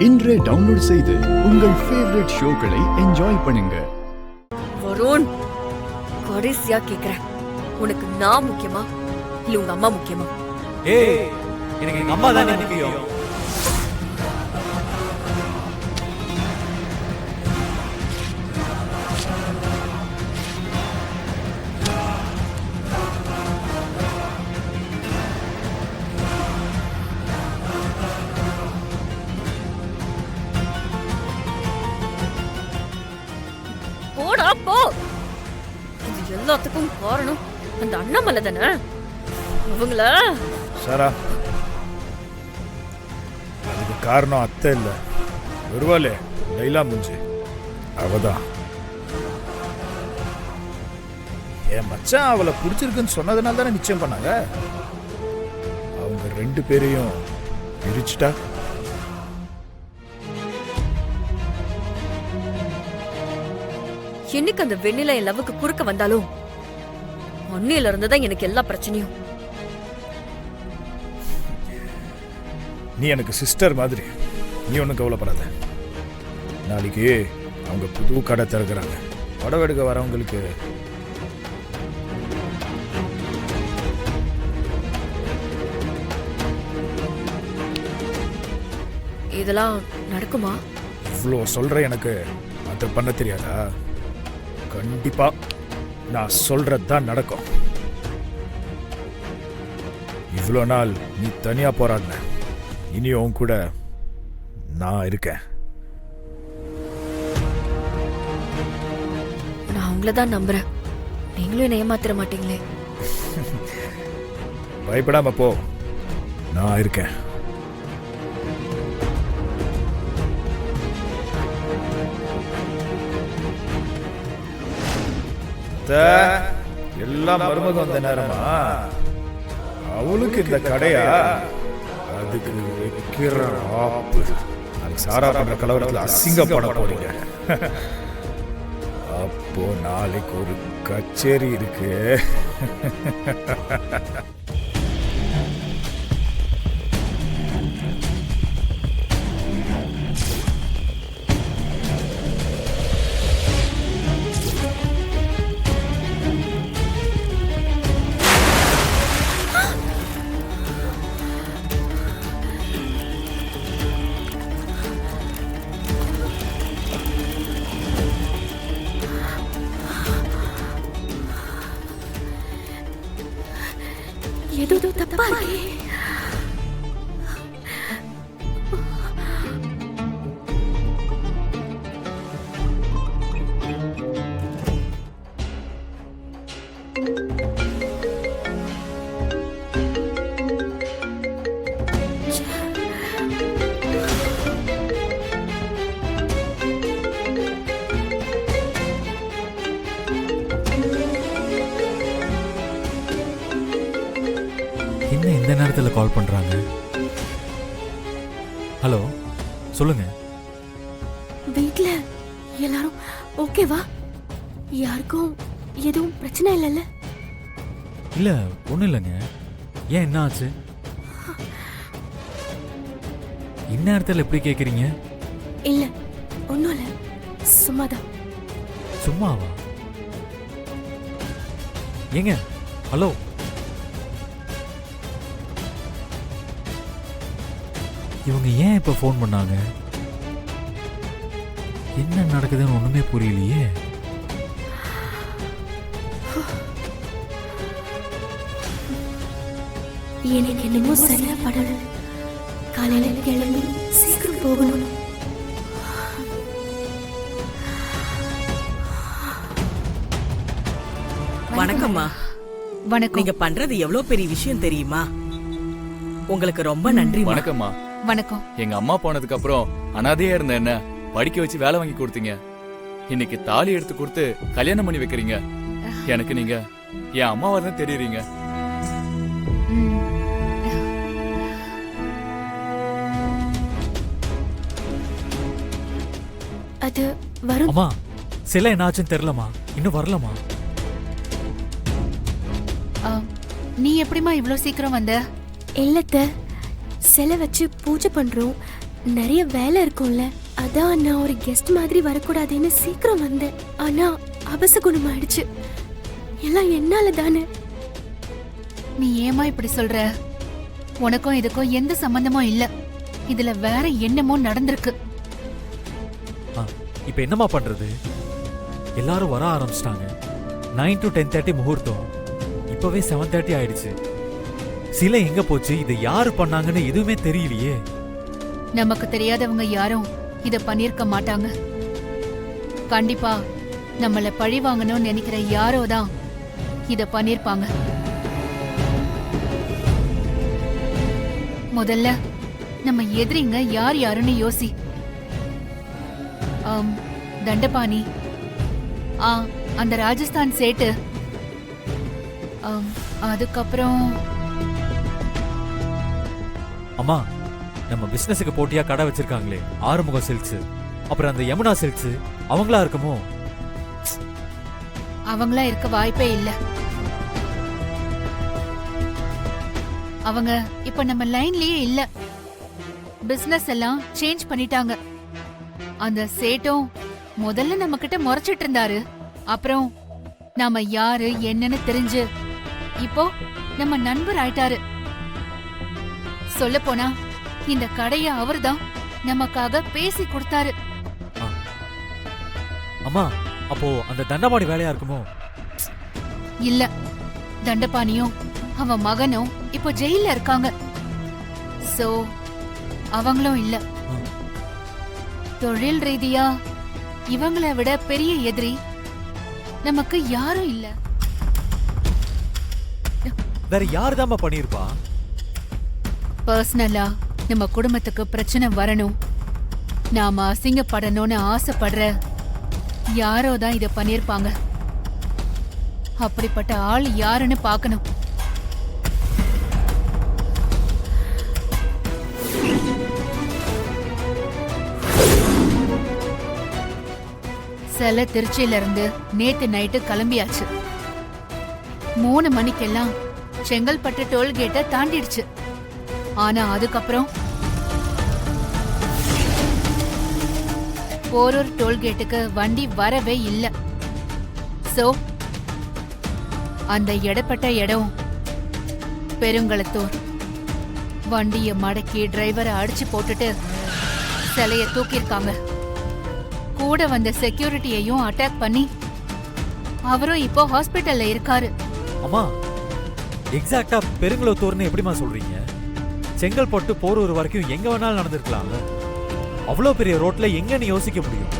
இன்றே டவுன்லோட் செய்து உங்கள் ஃபேவரட் ஷோக்களை என்ஜாய் பண்ணுங்க. வருண், கடைசியா கேக்குறேன், உனக்கு நான் முக்கியமா இல்ல உங்க அம்மா முக்கியமா? ஏய், எனக்கு எங்க அம்மா தான் முக்கியம். போடா போ. இது எல்லாத்துக்கும் காரணம் அந்த அண்ணாமலை தானே? அவங்கள சாரா, அதுக்கு காரணம் அத்தை இல்ல, வருவாளே லைலா முஞ்சி, அவதான். என் மச்சான் அவளை பிடிச்சிருக்குன்னு சொன்னதுனால தானே நிச்சயம் பண்ணாங்க. அவங்க 2 பேரையும் பிரிச்சுட்டா. என்னைக்கு அந்த வெண்ணில என் லவ்வுக்கு குறுக்க வந்தாலும் அன்னையில இருந்துதான் எனக்கு எல்லா பிரச்சனையும். நீ எனக்கு சிஸ்டர் மாதிரி, நீ ஒன்றும் கவலைப்படாத. நாளைக்கு அவங்க புது கடை திறக்கிறாங்க. படம் எடுக்க வரவங்களுக்கு இதெல்லாம் நடக்குமா? இவ்வளோ சொல்ற எனக்கு அதை பண்ண தெரியாதா? கண்டிப்பா நான் சொல்றது தான் நடக்கும். இவ்வளோ நாள் நீ தனியா போராடின, இனி உன் கூட நான் இருக்கேன். நான் உங்களை தான் நம்புறேன். நீங்களும் என்ன ஏமாத்திர மாட்டீங்களே? பயப்படாம போ, நான் இருக்கேன். எல்லாம் மருமகம் வந்த நேரமா அவளுக்கு இந்த கடையா? அதுக்கு வைக்கிற ஆப்பு. அதுக்கு சாரா பண்ற கலவரத்தில் அசிங்கப்பட போறீங்க. அப்போ நாளைக்கு ஒரு கச்சேரி இருக்கு. ஏதோ தப்பா இருக்கே. என்ன இந்த நேரத்தில் கால் பண்றாங்க? ஹலோ, சொல்லுங்க. வீட்ல எல்லாரும் ஓகேவா? யாருக்கும் எதுவும் பிரச்சனை இல்லைல்ல? இல்ல, ஒண்ணும் இல்லைங்க. ஏன், என்ன ஆச்சு? இந்நேரத்தில் எப்படி கேக்குறீங்க? இல்ல, ஒன்றும் இல்லை, சும்மாதான். சும்மாவா? ஏங்க, ஹலோ. இவங்க ஏன் இப்ப ஃபோன் பண்ணாங்க? என்ன நடக்குதுன்னு ஒண்ணுமே புரியலையே. எனக்கு என்னமோ சரியா படல. காலையில கிளம்பி சீக்கிரம் போகணும். வணக்கம்மா. வணக்கம். நீங்க பண்றது எவ்வளவு பெரிய விஷயம் தெரியுமா? உங்களுக்கு ரொம்ப நன்றி. வணக்கம்மா. வணக்கம். எங்க அம்மா போனதுக்கு அப்புறம் அனாதையா இருந்த என்ன படிக்க வச்சு வேலை வாங்கி கொடுத்தீங்க. இன்னைக்கு தாலி எடுத்து கொடுத்து கல்யாணம் பண்ணி வைக்கிறீங்க. எனக்கு நீங்க என் அம்மாவா தான் தெரியுறீங்க. அது வரும். அம்மா, சிலை என்னாச்சுன்னு தெரியலமா, இன்னும் வரலமா. நீ எப்படிமா இவ்ளோ சீக்கிரம் வந்த? இல்லத்த, சிலை வச்சு பூஜை பண்றோம். நிறைய வேலை இருக்கும்ல, அதான் நான் ஒரு கெஸ்ட் மாதிரி வரக்கூடாதுன்னு சீக்கிரம் வந்தேன். ஆனா அபசகுணம் ஆயிடுச்சு. எல்லாம் என்னால தானே. நீ ஏமா இப்படி சொல்ற? உனக்கும் இதுக்கும் எந்த சம்பந்தமும் இல்ல. இதுல வேற என்னமோ நடந்திருக்கு. இப்ப என்னமா பண்றது? எல்லாரும் வர ஆரம்பிச்சிட்டாங்க. 9 to 10:30 முகூர்த்தம். இப்பவே 7:30 ஆயிடுச்சு. சிலை எங்க போச்சு? இது யாரு பண்ணாங்கன்னு எதுவுமே தெரியலையே. நமக்கு தெரியாதவங்க யாரும் இத பண்ணிருக்க மாட்டாங்க. கண்டிப்பா நம்மள பழி வாங்கணும்னு நினைக்கிற யாரோ தான் இத பண்ணிருப்பாங்க. முதல்ல நம்ம எதிரிங்க யார் யாருன்னு யோசி. தண்டபாணி, அந்த ராஜஸ்தான் சேட்டு, அதுக்கப்புறம் அம்மா, நம்ம பிசினஸுக்கு போட்டியா கடை வச்சிருக்காங்களே ஆறுமுக சில்க்ஸ், அப்புறம் அந்த யமுனா சில்க்ஸ், அவங்களா இருக்குமோ? அவங்களா இருக்க வாய்ப்பே இல்ல. அவங்க இப்ப நம்ம லைன்லயே இல்ல. பிசினஸ் எல்லாம் சேஞ்ச் பண்ணிட்டாங்க. அந்த சேட்டும் முதல்ல நம்ம கிட்ட முறைச்சிட்டு இருந்தாரு. அப்புறம் நாம யாரு என்னன்னு தெரிஞ்சு இப்போ நம்ம நண்பர் ஆயிட்டாரு. சொல்ல போனா இந்த கடைய அவர்தான் நமக்காக பேசி கொடுத்தாரு. அம்மா, அப்போ அந்த தண்டபாணி வேலையா இருக்குமோ? இல்ல, தண்டபாணியும் அவன் மகனும் இப்போ ஜெயில இருக்காங்க. சோ அவங்களும் இல்ல. தொழில் ரீதியா இவங்களை விட பெரிய எதிரி நமக்கு யாரும் இல்ல. வேற யாருதாம்மா பண்ணிருப்பா? பர்சனலா நம்ம குடும்பத்துக்கு பிரச்சனை வரணும், நாம அசிங்கப்படணும்னு ஆசைப்படுற யாரோ தான் இத பண்ணிருப்பாங்க. அப்படிப்பட்ட ஆள் யாருன்னு பார்க்கணும். சில திருச்சியில இருந்து நேத்து நைட்டு கிளம்பியாச்சு. 3 மணிக்கெல்லாம் செங்கல்பட்டு டோல்கேட்டை தாண்டிடுச்சு. ஆனா அதுக்கப்புறம் போரூர் டோல்கேட்டுக்கு வண்டி வரவே இல்ல. சோ அந்த இடப்பட்ட இடம் பெருங்களத்தூர். வண்டிய மடக்கி டிரைவரை அடிச்சு போட்டுட்டு சிலைய தூக்கியிருக்காங்க. கூட வந்த செக்யூரிட்டியையும் அட்டாக் பண்ணி அவரும் இப்போ ஹாஸ்பிட்டல்ல இருக்காரு. அம்மா, எக்ஸாக்ட்டா பெருங்குளத்தூர்னு எப்படிமா சொல்றீங்க? செங்கல்பட்டு போரூர் வரைக்கும் எங்க வேணாலும் நடந்திருக்கலாம்ல. அவ்வளோ பெரிய ரோட்ல எங்கன்னு யோசிக்க முடியும்?